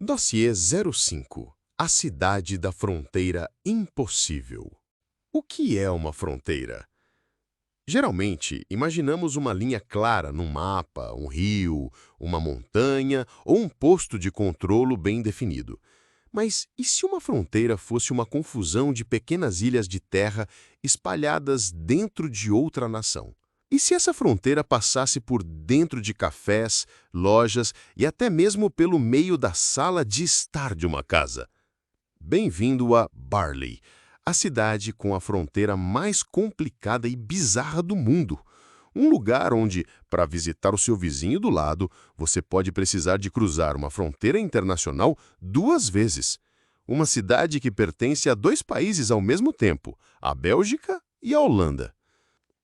Dossiê 05. A cidade da fronteira impossível. O que é uma fronteira? Geralmente, imaginamos uma linha clara num mapa, um rio, uma montanha ou um posto de controlo bem definido. Mas e se uma fronteira fosse uma confusão de pequenas ilhas de terra espalhadas dentro de outra nação? E se essa fronteira passasse por dentro de cafés, lojas e até mesmo pelo meio da sala de estar de uma casa? Bem-vindo a Barley, a cidade com a fronteira mais complicada e bizarra do mundo. Um lugar onde, para visitar o seu vizinho do lado, você pode precisar de cruzar uma fronteira internacional 2 vezes. Uma cidade que pertence a 2 países ao mesmo tempo, a Bélgica e a Holanda.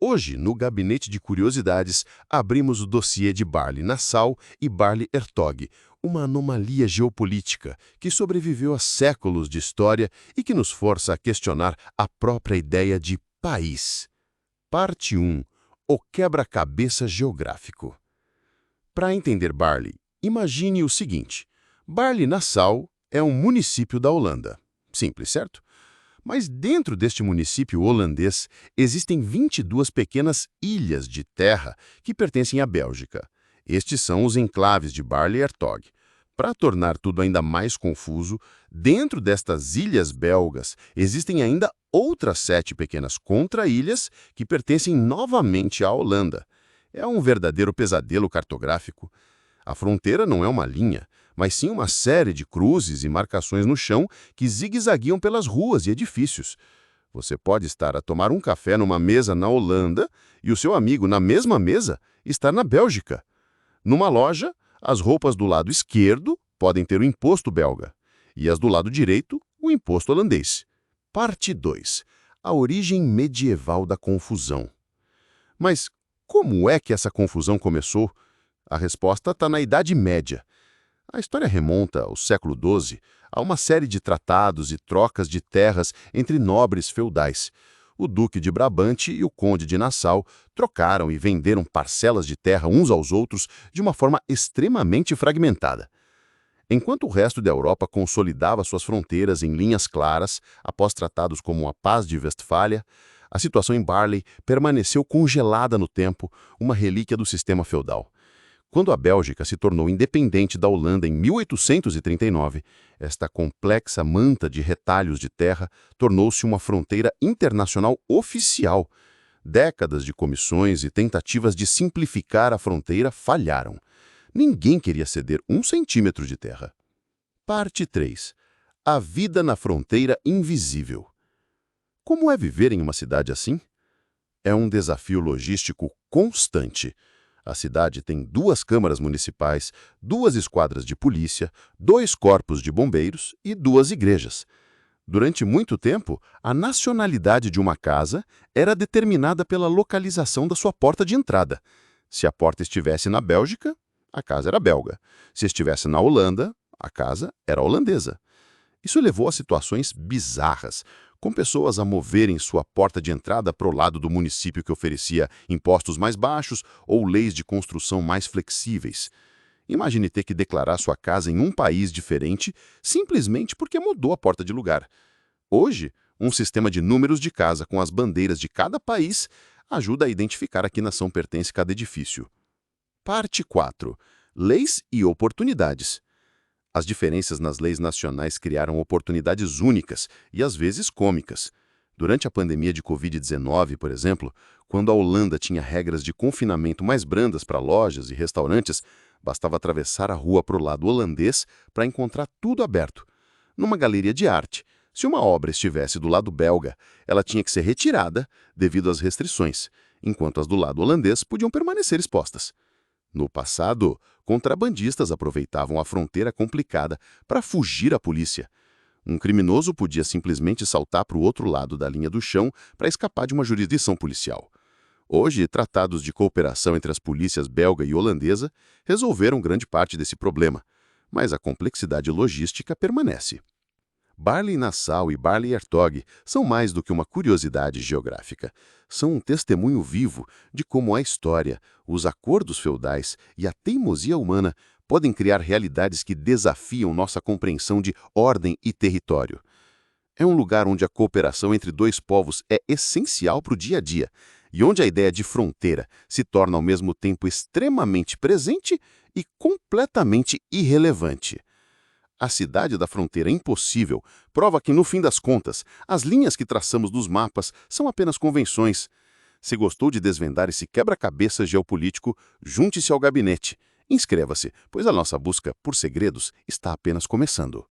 Hoje, no Gabinete de Curiosidades, abrimos o dossiê de Barley-Nassau e Barley-Hertog, uma anomalia geopolítica que sobreviveu a séculos de história e que nos força a questionar a própria ideia de país. Parte 1. O quebra-cabeça geográfico. Para entender Barley, imagine o seguinte: Barley-Nassau é um município da Holanda. Simples, certo? Mas dentro deste município holandês existem 22 pequenas ilhas de terra que pertencem à Bélgica. Estes são os enclaves de Barley-Hertog. Para tornar tudo ainda mais confuso, dentro destas ilhas belgas existem ainda outras 7 pequenas contra-ilhas que pertencem novamente à Holanda. É um verdadeiro pesadelo cartográfico. A fronteira não é uma linha, mas sim uma série de cruzes e marcações no chão que zigue-zagueiam pelas ruas e edifícios. Você pode estar a tomar um café numa mesa na Holanda e o seu amigo na mesma mesa estar na Bélgica. Numa loja, as roupas do lado esquerdo podem ter o imposto belga e as do lado direito, o imposto holandês. Parte 2. A origem medieval da confusão. Mas como é que essa confusão começou? A resposta está na Idade Média. A história remonta ao século XII, a uma série de tratados e trocas de terras entre nobres feudais. O Duque de Brabante e o Conde de Nassau trocaram e venderam parcelas de terra uns aos outros de uma forma extremamente fragmentada. Enquanto o resto da Europa consolidava suas fronteiras em linhas claras, após tratados como a Paz de Westfália, a situação em Barley permaneceu congelada no tempo, uma relíquia do sistema feudal. Quando a Bélgica se tornou independente da Holanda em 1839, esta complexa manta de retalhos de terra tornou-se uma fronteira internacional oficial. Décadas de comissões e tentativas de simplificar a fronteira falharam. Ninguém queria ceder 1 centímetro de terra. Parte 3. A vida na fronteira invisível. Como é viver em uma cidade assim? É um desafio logístico constante. A cidade tem 2 câmaras municipais, 2 esquadras de polícia, 2 corpos de bombeiros e 2 igrejas. Durante muito tempo, a nacionalidade de uma casa era determinada pela localização da sua porta de entrada. Se a porta estivesse na Bélgica, a casa era belga. Se estivesse na Holanda, a casa era holandesa. Isso levou a situações bizarras, com pessoas a moverem sua porta de entrada para o lado do município que oferecia impostos mais baixos ou leis de construção mais flexíveis. Imagine ter que declarar sua casa em um país diferente simplesmente porque mudou a porta de lugar. Hoje, um sistema de números de casa com as bandeiras de cada país ajuda a identificar a que nação pertence cada edifício. Parte 4. Leis e oportunidades. As diferenças nas leis nacionais criaram oportunidades únicas e, às vezes, cômicas. Durante a pandemia de Covid-19, por exemplo, quando a Holanda tinha regras de confinamento mais brandas para lojas e restaurantes, bastava atravessar a rua para o lado holandês para encontrar tudo aberto. Numa galeria de arte, se uma obra estivesse do lado belga, ela tinha que ser retirada devido às restrições, enquanto as do lado holandês podiam permanecer expostas. No passado, contrabandistas aproveitavam a fronteira complicada para fugir à polícia. Um criminoso podia simplesmente saltar para o outro lado da linha do chão para escapar de uma jurisdição policial. Hoje, tratados de cooperação entre as polícias belga e holandesa resolveram grande parte desse problema, mas a complexidade logística permanece. Barley-Nassau e Barley-Hertog são mais do que uma curiosidade geográfica. São um testemunho vivo de como a história, os acordos feudais e a teimosia humana podem criar realidades que desafiam nossa compreensão de ordem e território. É um lugar onde a cooperação entre dois povos é essencial para o dia a dia, e onde a ideia de fronteira se torna ao mesmo tempo extremamente presente e completamente irrelevante. A cidade da fronteira impossível prova que, no fim das contas, as linhas que traçamos nos mapas são apenas convenções. Se gostou de desvendar esse quebra-cabeça geopolítico, junte-se ao gabinete. Inscreva-se, pois a nossa busca por segredos está apenas começando.